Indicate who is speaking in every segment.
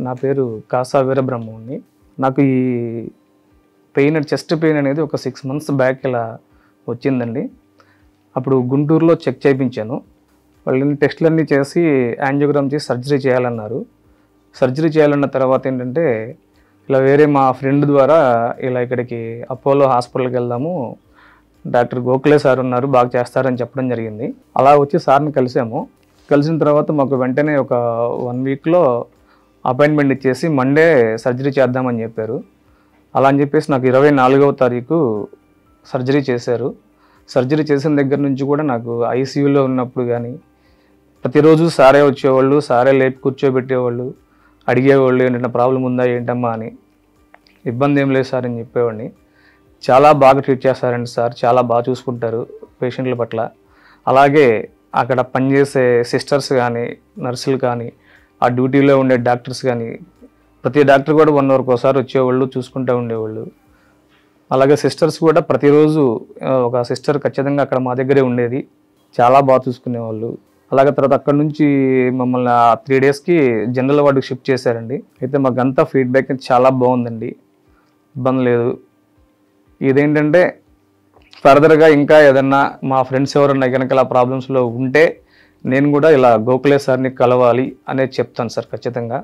Speaker 1: నా పేరు కాసా వీరబ్రహ్మణ్ణి. నాకు ఈ చెస్ట్ పెయిన్ అనేది ఒక 6 months బ్యాక్ ఇలా వచ్చిందండి. అప్పుడు గుంటూరులో చెక్ చేయించాను. వాళ్ళు టెస్టులన్నీ చేసి యాంజియోగ్రామ్ చేసి సర్జరీ చేయాలన్నారు. సర్జరీ చేయాలన్న తర్వాత ఏంటంటే ఇలా వేరే మా ఫ్రెండ్ ద్వారా ఇలా ఇక్కడికి అపోలో హాస్పిటల్కి వెళ్దాము, డాక్టర్ గోఖలే సార్ ఉన్నారు, బాగా చేస్తారని చెప్పడం జరిగింది. అలా వచ్చి సార్ని కలిసాము. కలిసిన తర్వాత మాకు వెంటనే ఒక 1 weekలో అపాయింట్మెంట్ ఇచ్చేసి మండే సర్జరీ చేద్దామని చెప్పారు. అలా అని చెప్పేసి నాకు 24వ తారీఖు సర్జరీ చేశారు. సర్జరీ చేసిన దగ్గర నుంచి కూడా నాకు ఐసీయూలో ఉన్నప్పుడు కానీ ప్రతిరోజు సారే వచ్చేవాళ్ళు, సారే లేపి కూర్చోబెట్టేవాళ్ళు, అడిగేవాళ్ళు ఏంటంటే ప్రాబ్లం ఉందా ఏంటమ్మా అని. ఇబ్బంది ఏం లేదు సార్ అని చెప్పేవాడిని. చాలా బాగా ట్రీట్ చేస్తారండి సార్, చాలా బాగా చూసుకుంటారు పేషెంట్ల పట్ల. అలాగే అక్కడ పనిచేసే సిస్టర్స్ కానీ, నర్సులు కానీ, ఆ డ్యూటీలో ఉండే డాక్టర్స్ కానీ, ప్రతి డాక్టర్ కూడా 1 hourకి ఒకసారి వచ్చేవాళ్ళు, చూసుకుంటూ ఉండేవాళ్ళు. అలాగే సిస్టర్స్ కూడా ప్రతిరోజు ఒక సిస్టర్ ఖచ్చితంగా అక్కడ మా దగ్గరే ఉండేది, చాలా బాగా చూసుకునేవాళ్ళు. అలాగే తర్వాత అక్కడ నుంచి మమ్మల్ని 3 daysకి జనరల్ వార్డుకి షిఫ్ట్ చేశారండి. అయితే మాకంతా ఫీడ్బ్యాక్ చాలా బాగుందండి, ఇబ్బంది లేదు. ఇదేంటంటే ఫర్దర్గా ఇంకా ఏదన్నా మా ఫ్రెండ్స్ ఎవరన్నా కనుక ఇలా ప్రాబ్లమ్స్లో ఉంటే నేను కూడా ఇలా గోఖలే సార్ని కలవాలి అనేది చెప్తాను సార్. ఖచ్చితంగా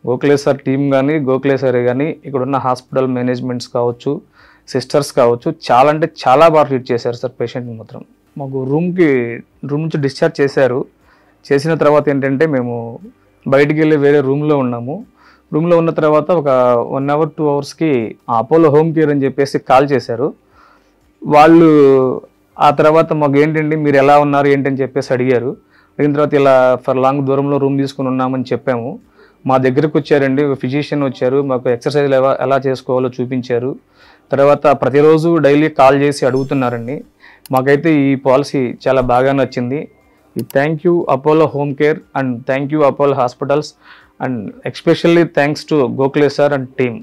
Speaker 1: గోఖలే సార్ టీం కానీ, గోఖలే సార్ కానీ, ఇక్కడున్న హాస్పిటల్ మేనేజ్మెంట్స్ కావచ్చు, సిస్టర్స్ కావచ్చు, చాలా అంటే చాలా బాగా ట్రీట్ చేశారు సార్ పేషెంట్ని మాత్రం. మాకు రూమ్ నుంచి డిశ్చార్జ్ చేశారు. చేసిన తర్వాత ఏంటంటే మేము బయటికి వెళ్ళి వేరే రూమ్లో ఉన్నాము. రూమ్లో ఉన్న తర్వాత ఒక 1 hour 2 hours Apollo home care అని చెప్పేసి కాల్ చేశారు. వాళ్ళు ఆ తర్వాత మాకు ఏంటండి మీరు ఎలా ఉన్నారు ఏంటని చెప్పేసి అడిగారు. అడిగిన తర్వాత ఇలా లాంగ్ దూరంలో రూమ్ తీసుకుని ఉన్నామని చెప్పాము. మా దగ్గరకు వచ్చారండి, ఫిజిషియన్ వచ్చారు, మాకు ఎక్సర్సైజ్లు ఎలా చేసుకోవాలో చూపించారు. తర్వాత ప్రతిరోజు డైలీ కాల్ చేసి అడుగుతున్నారండి. మాకైతే ఈ పాలసీ చాలా బాగా నచ్చింది. Thank you Apollo home care and thank you Apollo hospitals and especially thanks to Gokhale sir and team.